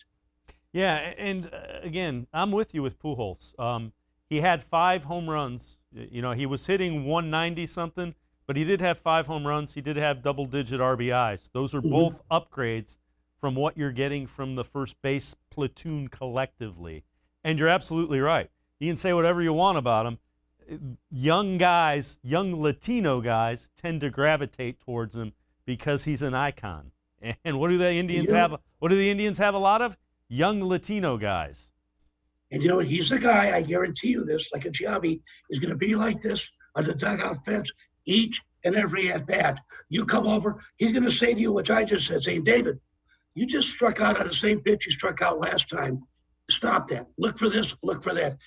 Yeah, and again, I'm with you with Pujols. He had 5 home runs. He was hitting 190-something, but he did have 5 home runs. He did have double-digit RBIs. Those are both upgrades from what you're getting from the first base platoon collectively. And you're absolutely right. You can say whatever you want about him. Young guys, young Latino guys, tend to gravitate towards him because he's an icon. And what do the Indians have? What do the Indians have a lot of? Young Latino guys. And he's the guy, I guarantee you this, like a Giambi, is going to be like this on the dugout fence each and every at-bat. You come over, he's going to say to you, which I just said, saying, David, you just struck out on the same pitch you struck out last time. Stop that. Look for this, look for that.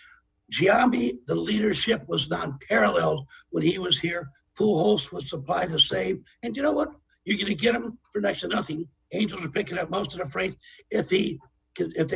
Giambi, the leadership was non-paralleled when he was here. Pujols would supply the same. And you know what? You're going to get him for next to nothing. Angels are picking up most of the freight. If the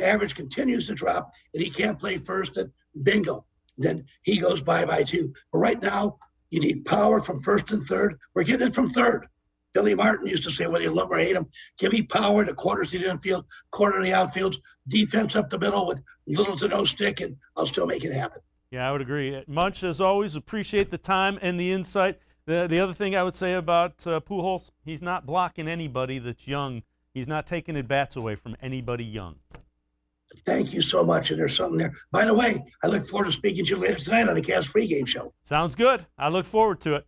average continues to drop and he can't play first, then bingo. Then he goes bye-bye too. But right now, you need power from first and third. We're getting it from third. Billy Martin used to say, whether you love or hate him, give me power to quarters in the infield, quarter in the outfield, defense up the middle with little to no stick, and I'll still make it happen. Yeah, I would agree. Munch, as always, appreciate the time and the insight. The other thing I would say about Pujols, he's not blocking anybody that's young. He's not taking at-bats away from anybody young. Thank you so much, and there's something there. By the way, I look forward to speaking to you later tonight on the Cavs pregame show. Sounds good. I look forward to it.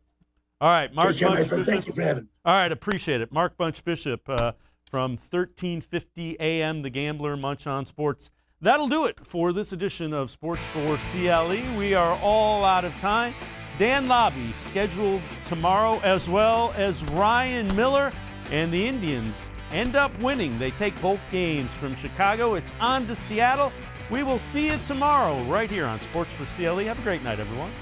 All right, Mark Bunch Bishop. Thank you for having me. All right, appreciate it. Mark Bunch Bishop from 1350 AM, The Gambler, Munch on Sports. That'll do it for this edition of Sports4CLE. We are all out of time. Dan Lobby scheduled tomorrow, as well as Ryan Miller, and the Indians end up winning. They take both games from Chicago. It's on to Seattle. We will see you tomorrow right here on Sports4CLE. Have a great night, everyone.